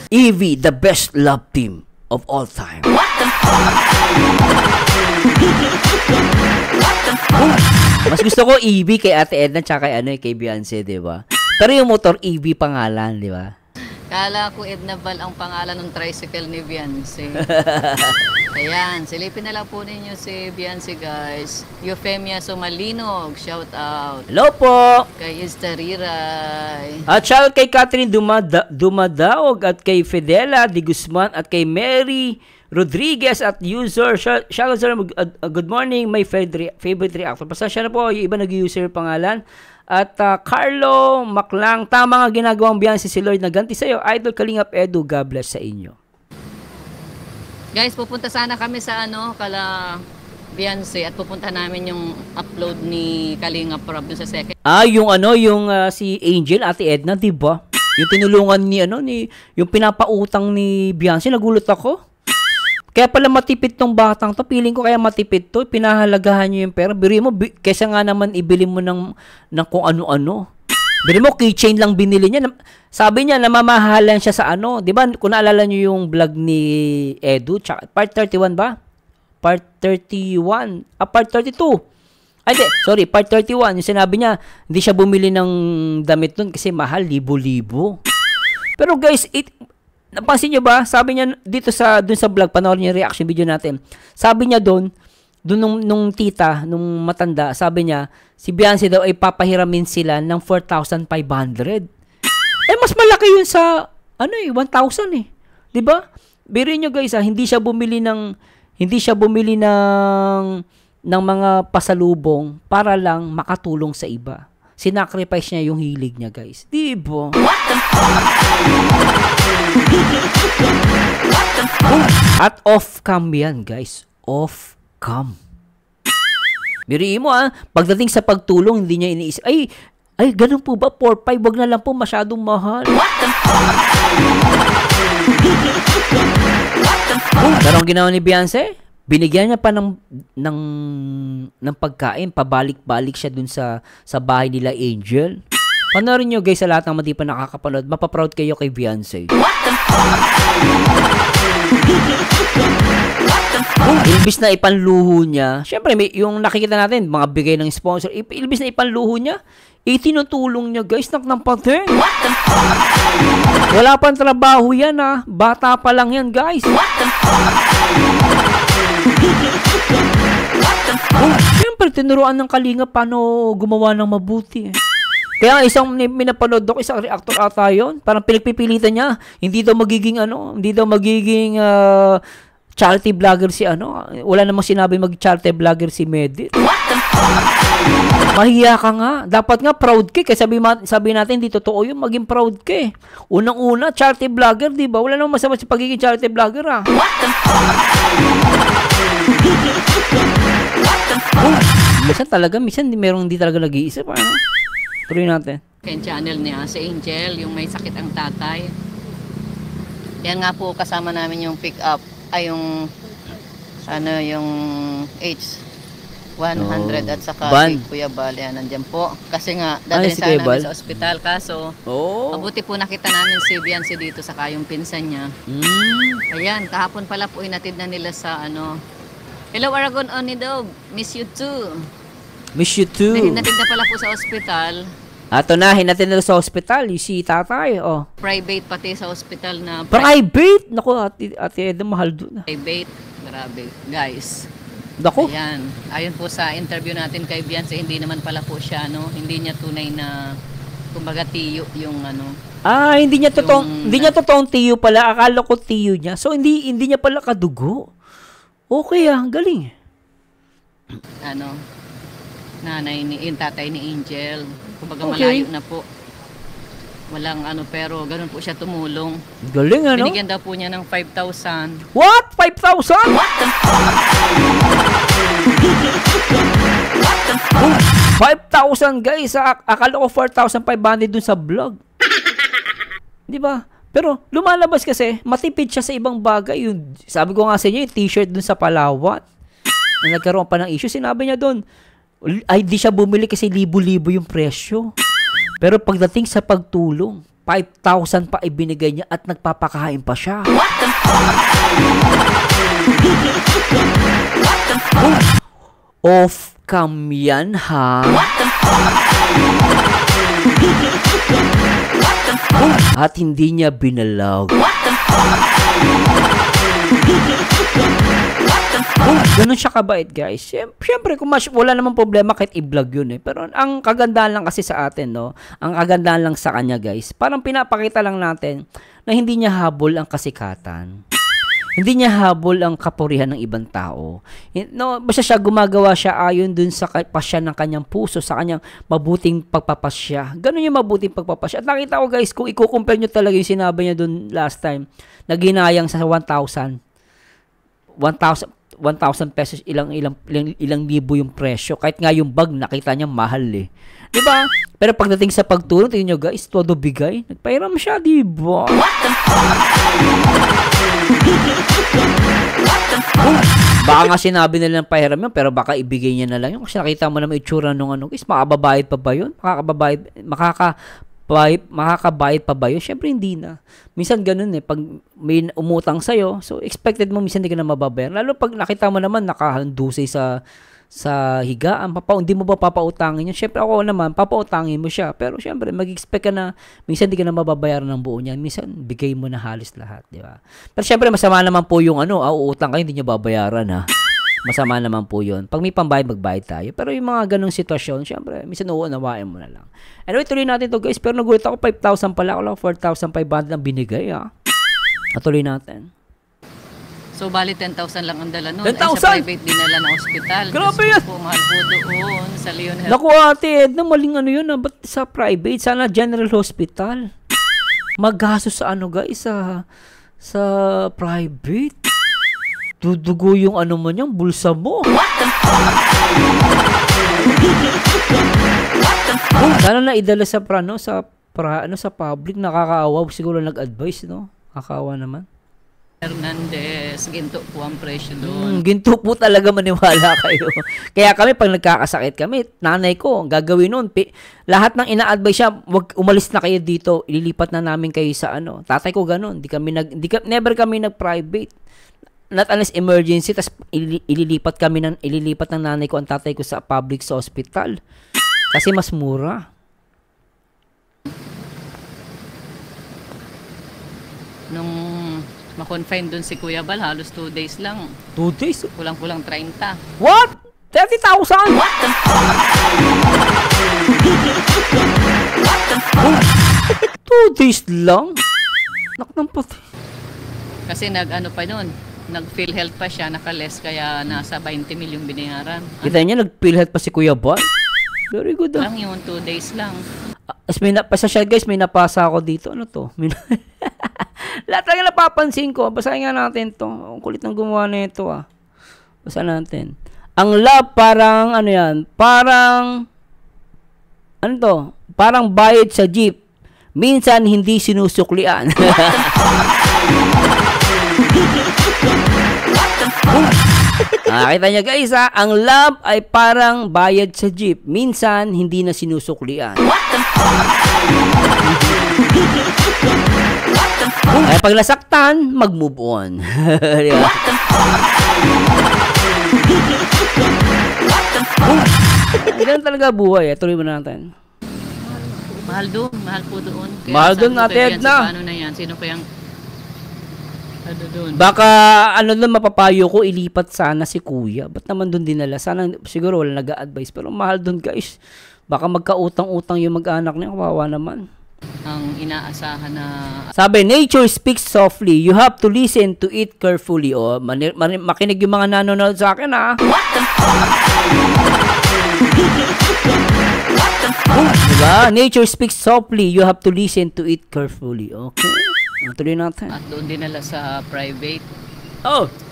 Speaker 1: Evie, the best love team of all time. Mas gusto ko Evie kay Ate Edna tsaka kay Beyonce, diba? Pero yung motor, Evie pangalan, diba?
Speaker 5: Kala ko Edna Val ang pangalan ng tricycle ni Beyonce. Ayan, silipin na lang po ninyo si Beyonce, guys. Euphemia Somalinog, shout out.
Speaker 1: Hello po!
Speaker 5: Kay Istariray.
Speaker 1: At shout kay Catherine Dumadaog at kay Fidela Di Guzman at kay Mary Rodriguez at user. Shout out sir, good morning, my favorite reactor. Pasensya na po, yung iba nag-user pangalan. At Carlo Maclang, tama nga ginagawang Beyonce si Lord na ganti sa'yo. Idol Kalingap Edu, God bless sa inyo.
Speaker 5: Guys, pupunta sana kami sa kala Beyonce at pupunta namin yung upload ni Kalingap Rob sa second.
Speaker 1: Yung si Angel, Ate Edna, di ba? Yung tinulungan ni yung pinapautang ni Beyonce, nagulat ako. Kaya pala matipid tong batang to. Feeling ko kaya matipid to. Pinahalagahan nyo yung pera. Biri mo, kesa nga naman ibili mo ng kung ano-ano. Biri mo, keychain lang binili niya. Sabi niya, namamahalan siya sa di ba? Kung naalala nyo yung vlog ni Edu, part 31 ba? Part 31. Part 32. Ay, di. Sorry, part 31. Yung sinabi niya, hindi siya bumili ng damit nun kasi mahal, libo-libo. Pero guys, napansin nyo ba? Sabi niya dito dun sa vlog, panoorin niyo yung reaction video natin. Sabi niya dun nung tita, nung matanda, sabi niya, si Beyonce daw ay papahiramin sila ng 4,500. Mas malaki yun sa, 1,000 eh. Diba? Biruin nyo guys, hindi siya bumili ng mga pasalubong para lang makatulong sa iba. Sinacrifice niya yung hilig niya, guys. Diba? At off-cam yan, guys. Off-cam. Biriin mo, pagdating sa pagtulong, hindi niya iniisip, ay, ganun po ba? 4-5, wag na lang po, masyadong mahal. Pero ang ginawa ni Beyonce, binigyan niya pa ng pagkain, pabalik-balik siya dun sa bahay nila Angel. Panoorin nyo guys sa lahat ng hindi pa nakakapanood, mapaproud kayo kay Beyonce. Ilbis na ipanluho niya, syempre yung nakikita natin, mga bigay ng sponsor, ilbis na ipanluho niya, itinutulong niya guys, naknampatin. Wala pang trabaho yan bata pa lang yan guys. Siyempre, tinuruan ng Kalinga paano gumawa ng mabuti. Kaya isang minapanood ako, isang reactor ata yun. Parang pinagpipilitan niya. Hindi daw magiging charity vlogger si Wala namang sinabi mag-charity vlogger si Medit. Mahiya ka nga. Dapat nga proud ka. Kaya sabi natin, hindi totoo yun. Maging proud ka. Unang-una, charity vlogger, di ba? Wala namang masama sa pagiging charity vlogger Minsan merong hindi talaga nag-iisip. Tuloy natin.
Speaker 5: Kaya channel niya, si Angel, yung may sakit ang tatay. Yan nga po kasama namin yung pick up, yung H100 at saka si Kuya Bal, yan, nandyan po. Kasi nga, dadalhin sana namin sa ospital, kaso, mabuti po nakita namin si Beyonce dito, saka yung pinsan niya. Ayan, kahapon pala po inatid na nila sa Hello Aragon Onidog, miss you too.
Speaker 1: Miss you too.
Speaker 5: Hinatid na pala po sa ospital.
Speaker 1: Ato na, hinatid na sa ospital. Si tatay,
Speaker 5: Private pati sa ospital na.
Speaker 1: Private? Naku, ate Eda, mahal doon.
Speaker 5: Private. Grabe, guys.
Speaker 1: Naku.
Speaker 5: Ayan. Ayon po sa interview natin kay Beyonce, hindi naman pala po siya, hindi niya tunay na, kumbaga, tiyo yung
Speaker 1: hindi niya totoong tiyo pala. Akala ko tiyo niya. So, hindi niya pala kadugo. Okay galing. Yung tatay ni Angel. Kumbaga malayo na po. Walang pero ganun po siya tumulong. Galing
Speaker 5: Binigyan daw po niya ng 5,000.
Speaker 1: What? 5,000? 5,000 guys. Akala ko 4,500 dun sa vlog. Di ba? Pero lumalabas kasi, matipid siya sa ibang bagay. Yung, sabi ko nga sa inyo, yung t-shirt dun sa Palawan, na nagkaroon pa ng issue, sinabi niya dun, ay di siya bumili kasi libo-libo yung presyo. Pero pagdating sa pagtulong, 5,000 pa ibinigay niya at nagpapakain pa siya. What the fuck? Off cam yan, ha? What the fuck? At hindi niya binalag. What the fuck? Ganun siya kabait, guys. Siyempre, kung wala namang problema kahit i-vlog yun eh. Pero ang kagandahan lang kasi sa atin, no? Ang kagandahan lang sa kanya, guys, parang pinapakita lang natin na hindi niya habol ang kasikatan. Hindi niya habol ang kapurihan ng ibang tao. No, basta siya gumagawa siya ayon dun sa pasya ng kanyang puso, sa kanyang mabuting pagpapasya. Ganun yung mabuting pagpapasya. At nakita ko, guys, kung i-compare nyo talaga yung sinabi niya dun last time, na ginayang sa 1,000 pesos, ilang libo yung presyo. Kahit nga yung bag, nakita niya mahal eh. Diba? Pero pagdating sa pagtulong, tingin nyo guys, todo bigay. Nagpahiram siya, diba? What the fuck? Baka nga sinabi nila ng pahiram yun, pero baka ibigay niya na lang yun. Kasi nakita mo na may itsura nung ano, guys, makababayad pa ba yun? Makakabayad pa ba yun? Syempre hindi na. Minsan ganun eh, pag may umutang sa'yo, so expected mo minsan hindi ka na mababayaran. Lalo pag nakita mo naman nakahandusay sa higaan, hindi mo ba papautangin yun? Syempre ako naman, papautangin mo siya. Pero syempre, mag-expect ka na, minsan hindi ka na mababayaran ng buo niya. Minsan, bigay mo na halos lahat, di ba? Pero syempre, masama naman po yung uutang kayo, hindi niya babayaran ha. Masama naman po yun. Pag may pambayad, magbayad tayo. Pero yung mga ganong sitwasyon, syempre, minsan uunawain mo na lang. Anyway, tuloy natin to guys. Pero nagulat ako, 5,000 pala. Ako lang 4,500 ang binigay ha. Tuloy natin.
Speaker 5: So, bali 10,000 lang ang dala nun.
Speaker 1: 10,000?
Speaker 5: Ay, sa private dinala ng ospital.
Speaker 1: Grabe yan!
Speaker 5: Po, mahal po doon sa Leon Health.
Speaker 1: Naku ate, Edna, maling yun ba't sa private? Sana General Hospital. Maggasos sa guys, sa private. Dudugo yung mo niyang bulsa mo. What the fuck? Sana na idala sa sa public, nakakaawa. Siguro nag-advise, no? Nakakaawa naman.
Speaker 5: Hernandez, ginto po ang presyo doon.
Speaker 1: Ginto po talaga, maniwala kayo. Kaya kami, pag nagkakasakit kami, nanay ko, ang gagawin nun, lahat ng ina-advise siya, wag umalis na kayo dito, ililipat na namin kayo sa Tatay ko ganun, never kami nag-private. Not unless emergency, tas ililipat ng nanay ko, ang tatay ko sa public sa hospital. Kasi mas mura.
Speaker 5: Nung ma-confine doon si Kuya Bal, halos 2 days lang.
Speaker 1: 2 days?
Speaker 5: Kulang-kulang 30.
Speaker 1: What? 30,000? What the fuck? 2 days lang? Naknang pati.
Speaker 5: Kasi pa nun, nag-PhilHealth pa siya, naka-less, kaya nasa 20 milyong binayaran.
Speaker 1: Kita niya, nag-PhilHealth pa si Kuya Bal? Very good
Speaker 5: Lang yun, 2 days lang.
Speaker 1: Pasensya guys, may napasa ako dito. Ano to? Lahat lang yung napapansin ko. Basahin nga natin to. Ang kulit ng gumawa na ito Basahin natin. Ang love parang Parang parang bayad sa jeep. Minsan hindi sinusuklian. Kita niya guys ang love ay parang bayad sa jeep. Minsan hindi na sinusuklian. What the fuck? Ay pag nasaktan, mag-move on. What the fuck? Ganun talaga buhay Tuloy mo na natin.
Speaker 5: Mahal po doon. Kaya
Speaker 1: mahal doon natin na.
Speaker 5: Paano na yan? Sino pa yung doon?
Speaker 1: Baka mapapayo ko, ilipat sana si Kuya. Ba't naman doon dinala? Sana siguro wala nag-a-advise. Pero mahal doon guys. Baka magkautang-utang yung mag-anak niya. Kawawa naman.
Speaker 5: Ang inaasahan na...
Speaker 1: Sabi, nature speaks softly. You have to listen to it carefully. Makinig yung mga nanonood sa akin What the fuck? Diba? Nature speaks softly. You have to listen to it carefully. Okay. Tuloy natin.
Speaker 5: At doon dinala sa private.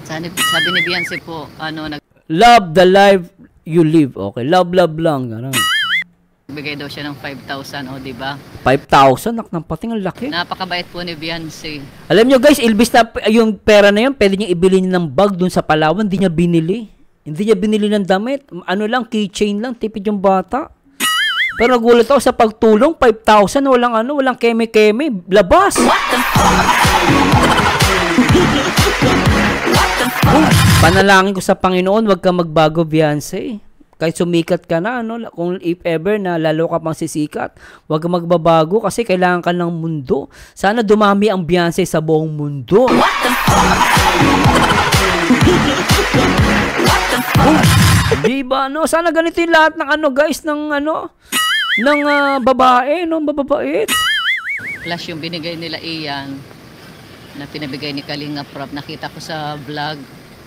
Speaker 5: Sabi ni Beyonce po,
Speaker 1: love the life you live. Okay. Love lang. Ganun.
Speaker 5: Bigay daw siya ng 5,000, o, di ba?
Speaker 1: 5,000? Nak ng pating, ang laki.
Speaker 5: Napakabait po ni Beyonce.
Speaker 1: Alam nyo guys, ilbis na yung pera na yun, pwede niya ibili ng bag dun sa Palawan, hindi niya binili. Hindi niya binili ng damit. Ano lang, keychain lang, tipid yung bata. Pero nagulat ako sa pagtulong, 5,000, walang keme-keme, labas. Panalangin ko sa Panginoon, wag ka magbago, Beyonce. Kahit sumikat ka na, kung if ever na lalo ka pang sisikat, wag kang magbabago kasi kailangan ka ng mundo. Sana dumami ang Beyonce sa buong mundo. Diba, sana ganito yung lahat ng guys, ng babae, mababait.
Speaker 5: Plus yung binigay nila Ian, na pinabigay ni Kalinga Prab, nakita ko sa vlog.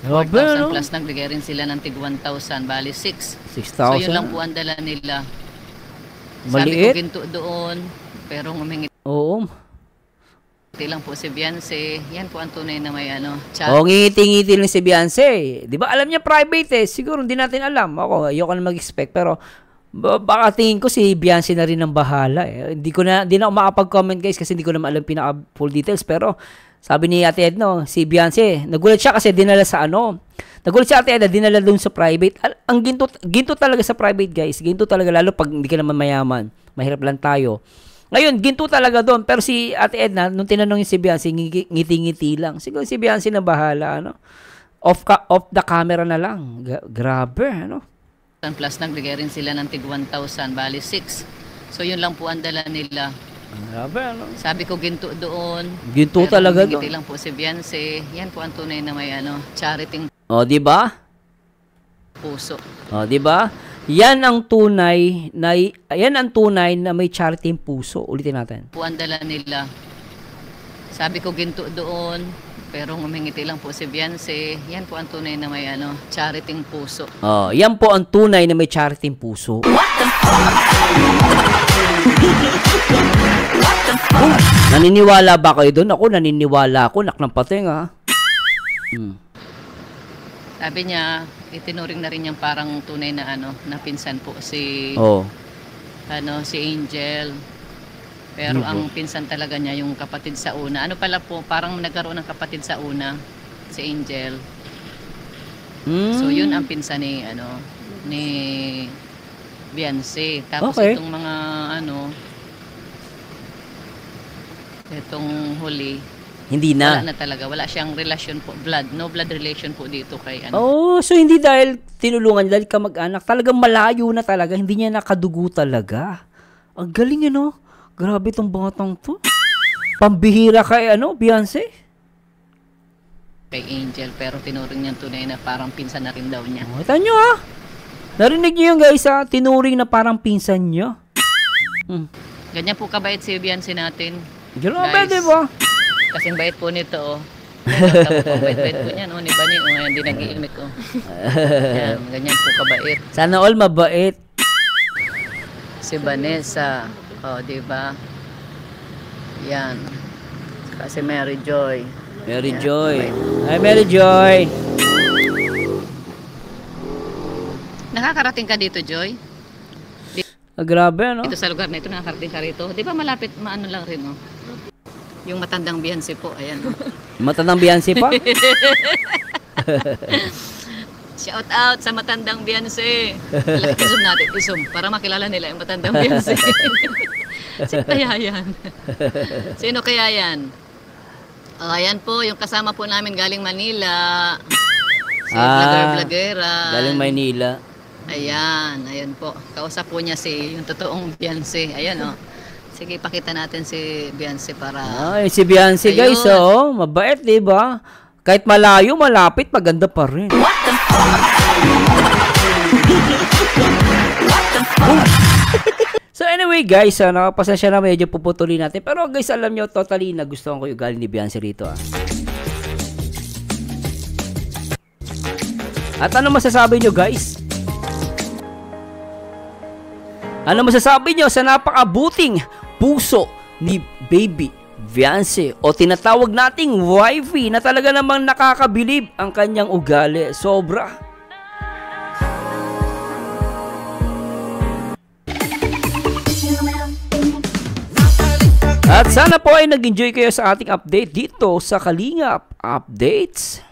Speaker 5: 4,000 plus nagbigay rin sila ng tig 1,000, bali 6,000. So yun lang po ang dala nila. Sabi ko ginto doon, pero humingi.
Speaker 1: Oo.
Speaker 5: Lang po si Beyonce, yan po ang tunay na may chat.
Speaker 1: Ngiti-ngiti lang si Beyonce. Di ba alam niya private siguro hindi natin alam. Ako, ayoko na mag-expect, pero baka tingin ko si Beyonce na rin ang bahala. Hindi na ako makapag-comment guys kasi hindi ko na alam pinaka full details, pero sabi ni Ate Edna, si Beyonce, nagulat siya kasi dinala sa nagulat si Ate Edna, dinala doon sa private. Ang ginto talaga sa private guys. Ginto talaga, lalo pag hindi ka naman mayaman. Mahirap lang tayo. Ngayon, ginto talaga doon. Pero si Ate Edna, nung tinanong si Beyonce, ngiti-ngiti lang. Siguro si Beyonce na bahala, Off the camera na lang. Grabe,
Speaker 5: Plus, nagbigay rin sila ng tig 1,000, bali 6. So, yun lang po ang dala nila.
Speaker 1: Grabe,
Speaker 5: Sabi ko ginto doon.
Speaker 1: Ginto talaga doon.
Speaker 5: Ngiti lang po si Beyonce. Yan po ang tunay na may charity.
Speaker 1: Di ba?
Speaker 5: Puso.
Speaker 1: Di ba? Yan ang tunay na may charity puso. Ulitin natin.
Speaker 5: Po ang dala nila. Sabi ko ginto doon, pero ngumingiti lang po si Beyonce. Yan po ang tunay na may charity puso.
Speaker 1: Yan po ang tunay na may charity puso. Naniniwala ba kayo doon? Ako naniniwala ako, nak ng pating
Speaker 5: Sabi niya, itinuring na rin yung parang tunay na na pinsan po si si Angel. Pero ang pinsan talaga niya yung kapatid sa una. Pala po, parang nagkaroon ng kapatid sa una, si Angel. So yun ang pinsan ni ni Beyonce. Tapos itong mga itong huli,
Speaker 1: hindi na.
Speaker 5: Wala na talaga. Wala siyang relasyon po. No blood relation po dito kay
Speaker 1: so hindi dahil tinulungan, dahil kamag-anak. Talagang malayo na talaga. Hindi niya nakadugo talaga. Ang galing Grabe tong batang to. Pambihira kay Beyonce.
Speaker 5: Kay Angel, pero tinuring niya tunay na parang pinsan na rin daw niya.
Speaker 1: Kita nyo Narinig niyo yung guys tinuring na parang pinsan niya.
Speaker 5: Ganyan po kabait si Beyonce natin.
Speaker 1: Grabe, diba?
Speaker 5: Kasing bait po nito, bait po niyan, ni Bani, hindi nag-iimik, Yan, ganyan po kabait.
Speaker 1: Sana all mabait.
Speaker 5: Si Vanessa, diba? Yan. Kasi Mary Joy.
Speaker 1: Mary Joy. Hi, Mary Joy.
Speaker 5: Nakakarating ka dito, Joy?
Speaker 1: Grabe,
Speaker 5: Dito sa lugar na ito, nakakarating ka rito. Di ba malapit, lang rin, Yung matandang Beyonce po, ayan.
Speaker 1: Matandang Beyonce pa?
Speaker 5: Shout out sa matandang Beyonce. Isum natin, isum, para makilala nila yung matandang Beyonce. Sino kaya yan? Sino kaya yan? Ayan po, yung kasama po namin galing Manila. Si vlogger-vloggera.
Speaker 1: Galing Manila.
Speaker 5: Ayan po. Kausap po niya yung totoong Beyonce. Ayan Sige, pakita natin si Beyonce para...
Speaker 1: si Beyonce guys, mabait, diba? Kahit malayo, malapit, maganda pa rin. So anyway guys, nakapasensya na medyo puputulin natin. Pero guys, alam nyo, totally nagustuhan ko yung galing ni Beyonce rito. At ano masasabi nyo guys? Ano masasabi nyo sa napakabuting puso ni Baby Beyonce o tinatawag nating wifey na talaga namang nakakabilib ang kanyang ugali? Sobra. At sana po ay nag-enjoy kayo sa ating update dito sa Kalingap Updates.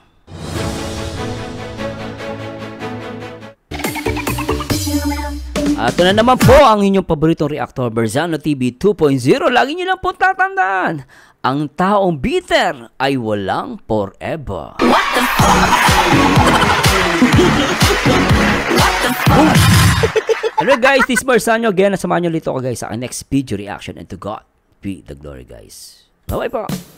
Speaker 1: At ito na naman po ang inyong paboritong reactor, Berzano TV 2.0. Lagi nyo lang po tatandaan, ang taong bitter ay walang forever. Hello guys, this is Berzano again. Nasamahan nyo ulit ako guys sa next video reaction, and to God be the glory guys. Bye bye po.